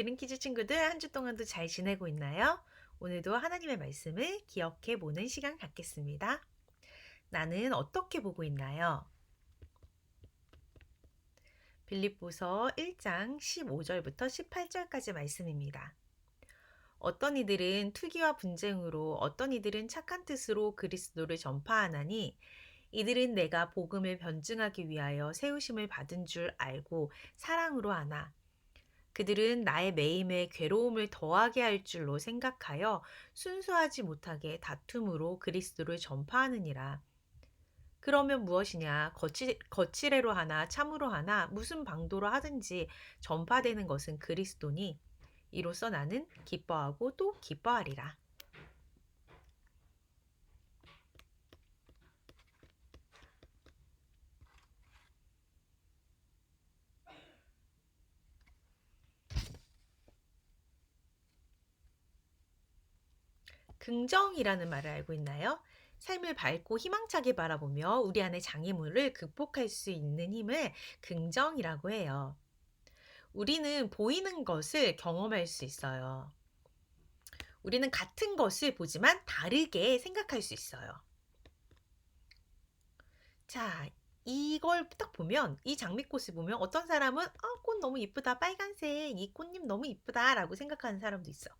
들은 키즈 친구들 한 주 동안도 잘 지내고 있나요? 오늘도 하나님의 말씀을 기억해 보는 시간 갖겠습니다. 나는 어떻게 보고 있나요? 빌립보서 1장 15절부터 18절까지 말씀입니다. 어떤 이들은 투기와 분쟁으로 어떤 이들은 착한 뜻으로 그리스도를 전파하나니 이들은 내가 복음을 변증하기 위하여 세우심을 받은 줄 알고 사랑으로 하나 그들은 나의 매임에 괴로움을 더하게 할 줄로 생각하여 순수하지 못하게 다툼으로 그리스도를 전파하느니라. 그러면 무엇이냐? 거칠애로 하나 참으로 하나 무슨 방도로 하든지 전파되는 것은 그리스도니 이로써 나는 기뻐하고 또 기뻐하리라. 긍정이라는 말을 알고 있나요? 삶을 밝고 희망차게 바라보며 우리 안의 장애물을 극복할 수 있는 힘을 긍정이라고 해요. 우리는 보이는 것을 경험할 수 있어요. 우리는 같은 것을 보지만 다르게 생각할 수 있어요. 자, 이걸 딱 보면, 이 장미꽃을 보면 어떤 사람은 꽃 너무 이쁘다, 빨간색, 이 꽃잎 너무 이쁘다 라고 생각하는 사람도 있어.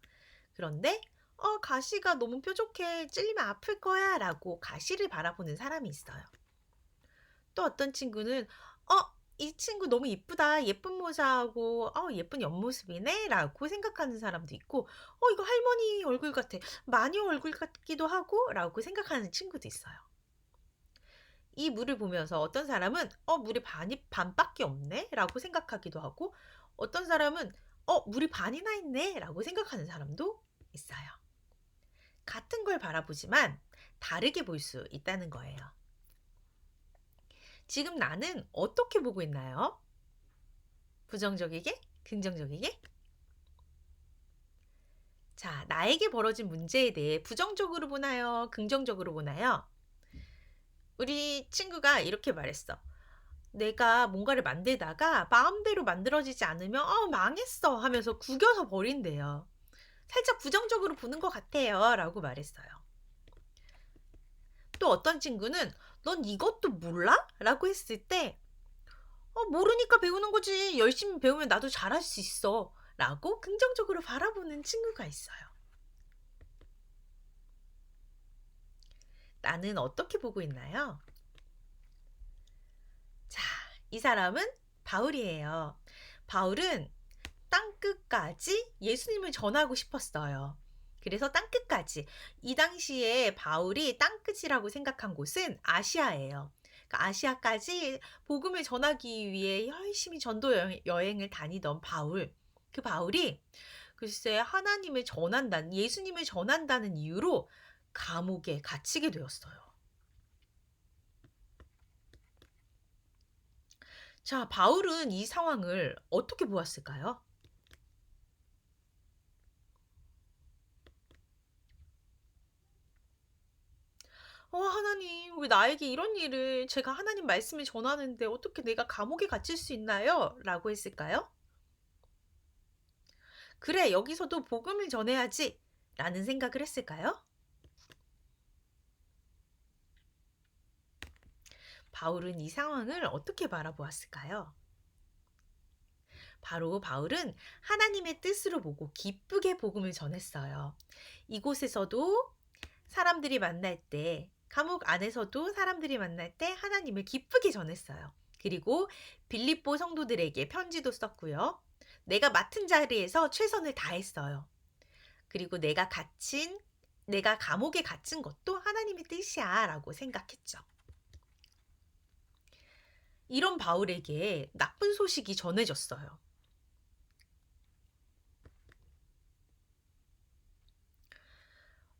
그런데 가시가 너무 뾰족해, 찔리면 아플 거야 라고 가시를 바라보는 사람이 있어요. 또 어떤 친구는 이 친구 너무 이쁘다, 예쁜 모자하고 예쁜 옆모습이네 라고 생각하는 사람도 있고 이거 할머니 얼굴 같아, 마녀 얼굴 같기도 하고 라고 생각하는 친구도 있어요. 이 물을 보면서 어떤 사람은 물이 반밖에 없네 라고 생각하기도 하고 어떤 사람은 물이 반이나 있네 라고 생각하는 사람도 있어요. 같은 걸 바라보지만 다르게 볼 수 있다는 거예요. 지금 나는 어떻게 보고 있나요? 부정적이게? 긍정적이게? 자, 나에게 벌어진 문제에 대해 부정적으로 보나요? 긍정적으로 보나요? 우리 친구가 이렇게 말했어. 내가 뭔가를 만들다가 마음대로 만들어지지 않으면 망했어 하면서 구겨서 버린대요. 살짝 부정적으로 보는 것 같아요 라고 말했어요. 또 어떤 친구는 넌 이것도 몰라? 라고 했을 때 모르니까 배우는 거지. 열심히 배우면 나도 잘할 수 있어. 라고 긍정적으로 바라보는 친구가 있어요. 나는 어떻게 보고 있나요? 자, 이 사람은 바울이에요. 바울은 땅끝까지 예수님을 전하고 싶었어요. 그래서 땅끝까지. 이 당시에 바울이 땅끝이라고 생각한 곳은 아시아예요. 그러니까 아시아까지 복음을 전하기 위해 열심히 전도 여행을 다니던 바울. 그 바울이 글쎄 하나님을 전한다는, 예수님을 전한다는 이유로 감옥에 갇히게 되었어요. 자, 바울은 이 상황을 어떻게 보았을까요? 하나님, 왜 나에게 이런 일을, 제가 하나님 말씀을 전하는데 어떻게 내가 감옥에 갇힐 수 있나요? 라고 했을까요? 그래, 여기서도 복음을 전해야지. 라는 생각을 했을까요? 바울은 이 상황을 어떻게 바라보았을까요? 바로 바울은 하나님의 뜻으로 보고 기쁘게 복음을 전했어요. 이곳에서도 사람들이 만날 때, 감옥 안에서도 사람들이 만날 때 하나님을 기쁘게 전했어요. 그리고 빌립보 성도들에게 편지도 썼고요. 내가 맡은 자리에서 최선을 다했어요. 그리고 내가 감옥에 갇힌 것도 하나님의 뜻이야 라고 생각했죠. 이런 바울에게 나쁜 소식이 전해졌어요.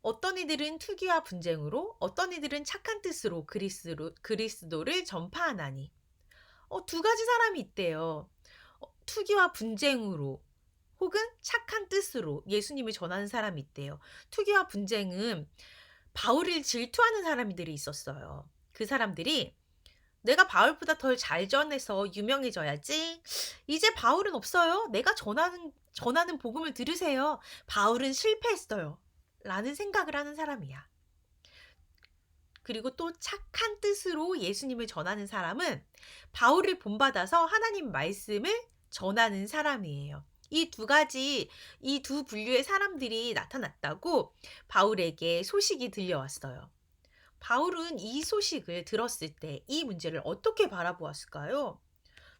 어떤 이들은 투기와 분쟁으로, 어떤 이들은 착한 뜻으로 그리스도를 전파하나니. 두 가지 사람이 있대요. 투기와 분쟁으로 혹은 착한 뜻으로 예수님을 전하는 사람이 있대요. 투기와 분쟁은 바울을 질투하는 사람들이 있었어요. 그 사람들이 내가 바울보다 더 잘 전해서 유명해져야지. 이제 바울은 없어요. 내가 전하는 복음을 들으세요. 바울은 실패했어요. 라는 생각을 하는 사람이야. 그리고 또 착한 뜻으로 예수님을 전하는 사람은 바울을 본받아서 하나님 말씀을 전하는 사람이에요. 이 두 분류의 사람들이 나타났다고 바울에게 소식이 들려왔어요. 바울은 이 소식을 들었을 때 이 문제를 어떻게 바라보았을까요?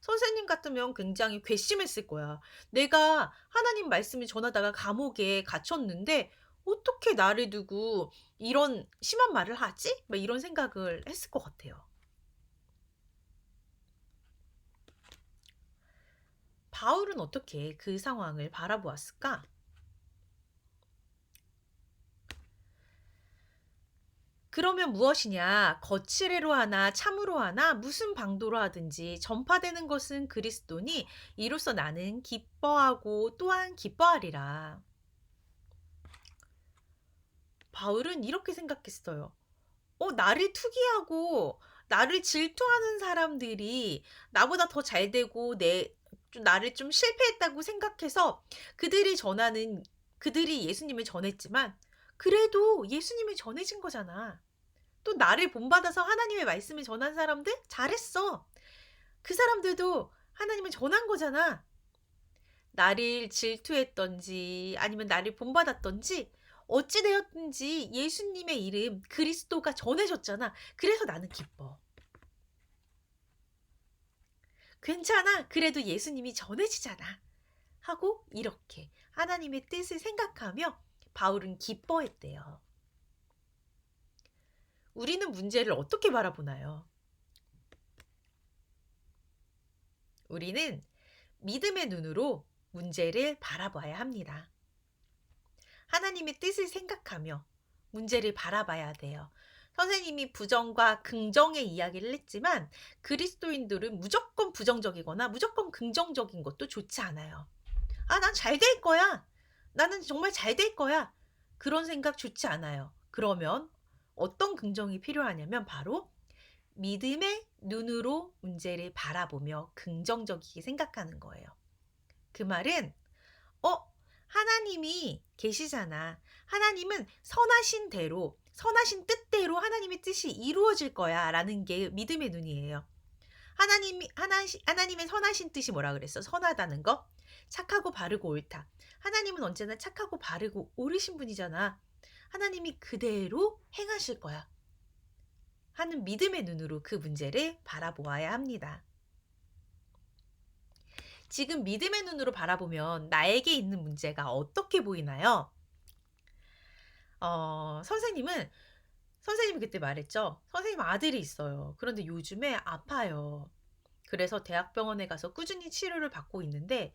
선생님 같으면 굉장히 괘씸했을 거야. 내가 하나님 말씀을 전하다가 감옥에 갇혔는데 어떻게 나를 두고 이런 심한 말을 하지? 막 이런 생각을 했을 것 같아요. 바울은 어떻게 그 상황을 바라보았을까? 그러면 무엇이냐? 거칠애로 하나 참으로 하나 무슨 방도로 하든지 전파되는 것은 그리스도니 이로써 나는 기뻐하고 또한 기뻐하리라. 바울은 이렇게 생각했어요. 나를 투기하고 나를 질투하는 사람들이 나보다 더 잘 되고 나를 좀 실패했다고 생각해서 그들이 예수님을 전했지만 그래도 예수님을 전해진 거잖아. 또 나를 본받아서 하나님의 말씀을 전한 사람들 잘했어. 그 사람들도 하나님을 전한 거잖아. 나를 질투했던지 아니면 나를 본받았던지 어찌되었든지 예수님의 이름 그리스도가 전해졌잖아. 그래서 나는 기뻐. 괜찮아. 그래도 예수님이 전해지잖아. 하고 이렇게 하나님의 뜻을 생각하며 바울은 기뻐했대요. 우리는 문제를 어떻게 바라보나요? 우리는 믿음의 눈으로 문제를 바라봐야 합니다. 하나님의 뜻을 생각하며 문제를 바라봐야 돼요. 선생님이 부정과 긍정의 이야기를 했지만 그리스도인들은 무조건 부정적이거나 무조건 긍정적인 것도 좋지 않아요. 난 잘 될 거야. 나는 정말 잘 될 거야. 그런 생각 좋지 않아요. 그러면 어떤 긍정이 필요하냐면 바로 믿음의 눈으로 문제를 바라보며 긍정적이게 생각하는 거예요. 그 말은 하나님이 계시잖아. 하나님은 선하신 대로, 선하신 뜻대로 하나님의 뜻이 이루어질 거야. 라는 게 믿음의 눈이에요. 하나님의 선하신 뜻이 뭐라 그랬어? 선하다는 거? 착하고 바르고 옳다. 하나님은 언제나 착하고 바르고 옳으신 분이잖아. 하나님이 그대로 행하실 거야. 하는 믿음의 눈으로 그 문제를 바라보아야 합니다. 지금 믿음의 눈으로 바라보면 나에게 있는 문제가 어떻게 보이나요? 선생님이 그때 말했죠. 선생님 아들이 있어요. 그런데 요즘에 아파요. 그래서 대학병원에 가서 꾸준히 치료를 받고 있는데,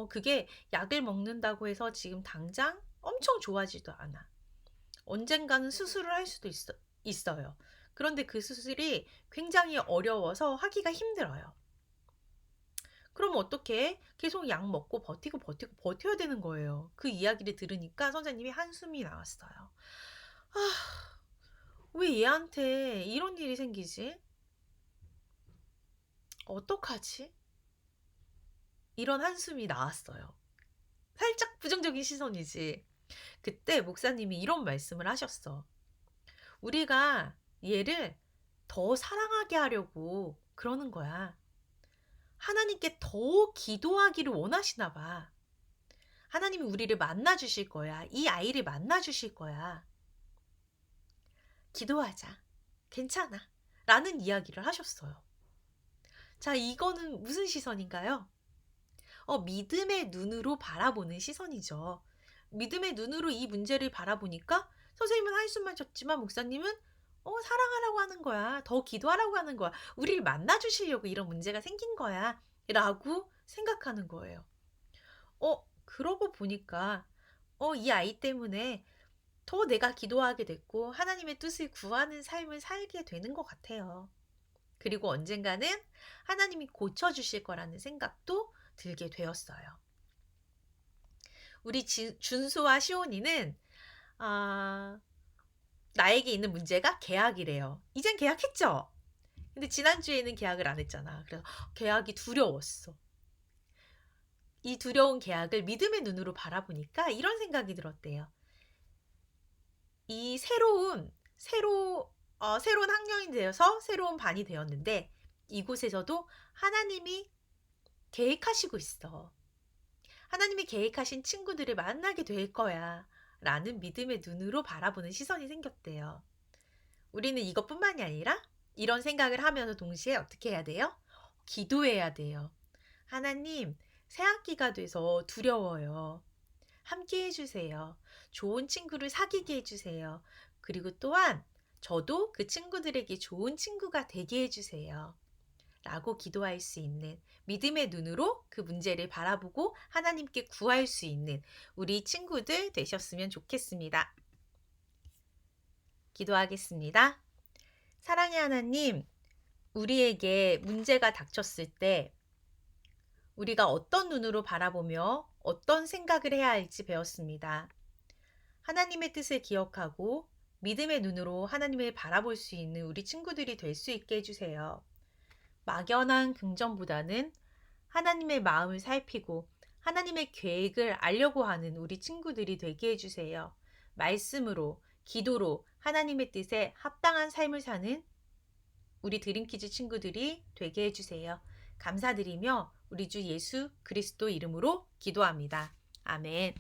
그게 약을 먹는다고 해서 지금 당장 엄청 좋아지도 않아. 언젠가는 수술을 할 수도 있어요. 그런데 그 수술이 굉장히 어려워서 하기가 힘들어요. 그럼 어떻게 계속 약 먹고 버텨야 되는 거예요. 그 이야기를 들으니까 선생님이 한숨이 나왔어요. 왜 얘한테 이런 일이 생기지? 어떡하지? 이런 한숨이 나왔어요. 살짝 부정적인 시선이지. 그때 목사님이 이런 말씀을 하셨어. 우리가 얘를 더 사랑하게 하려고 그러는 거야. 하나님께 더 기도하기를 원하시나 봐. 하나님이 우리를 만나 주실 거야. 이 아이를 만나 주실 거야. 기도하자. 괜찮아. 라는 이야기를 하셨어요. 자, 이거는 무슨 시선인가요? 믿음의 눈으로 바라보는 시선이죠. 믿음의 눈으로 이 문제를 바라보니까 선생님은 한숨만 쉬었지만 목사님은 사랑하라고 하는 거야. 더 기도하라고 하는 거야. 우리를 만나 주시려고 이런 문제가 생긴 거야. 라고 생각하는 거예요. 그러고 보니까 이 아이 때문에 더 내가 기도하게 됐고 하나님의 뜻을 구하는 삶을 살게 되는 것 같아요. 그리고 언젠가는 하나님이 고쳐주실 거라는 생각도 들게 되었어요. 우리 준수와 시온이는 나에게 있는 문제가 계약이래요. 이젠 계약했죠? 근데 지난주에는 계약을 안 했잖아. 그래서 계약이 두려웠어. 이 두려운 계약을 믿음의 눈으로 바라보니까 이런 생각이 들었대요. 이 새로운 학년이 되어서 새로운 반이 되었는데 이곳에서도 하나님이 계획하시고 있어. 하나님이 계획하신 친구들을 만나게 될 거야. 라는 믿음의 눈으로 바라보는 시선이 생겼대요. 우리는 이것뿐만이 아니라 이런 생각을 하면서 동시에 어떻게 해야 돼요? 기도해야 돼요. 하나님, 새 학기가 돼서 두려워요. 함께 해주세요. 좋은 친구를 사귀게 해주세요. 그리고 또한 저도 그 친구들에게 좋은 친구가 되게 해주세요. 라고 기도할 수 있는 믿음의 눈으로 그 문제를 바라보고 하나님께 구할 수 있는 우리 친구들 되셨으면 좋겠습니다. 기도하겠습니다. 사랑의 하나님, 우리에게 문제가 닥쳤을 때 우리가 어떤 눈으로 바라보며 어떤 생각을 해야 할지 배웠습니다. 하나님의 뜻을 기억하고 믿음의 눈으로 하나님을 바라볼 수 있는 우리 친구들이 될 수 있게 해주세요. 막연한 긍정보다는 하나님의 마음을 살피고 하나님의 계획을 알려고 하는 우리 친구들이 되게 해주세요. 말씀으로, 기도로 하나님의 뜻에 합당한 삶을 사는 우리 드림키즈 친구들이 되게 해주세요. 감사드리며 우리 주 예수 그리스도 이름으로 기도합니다. 아멘.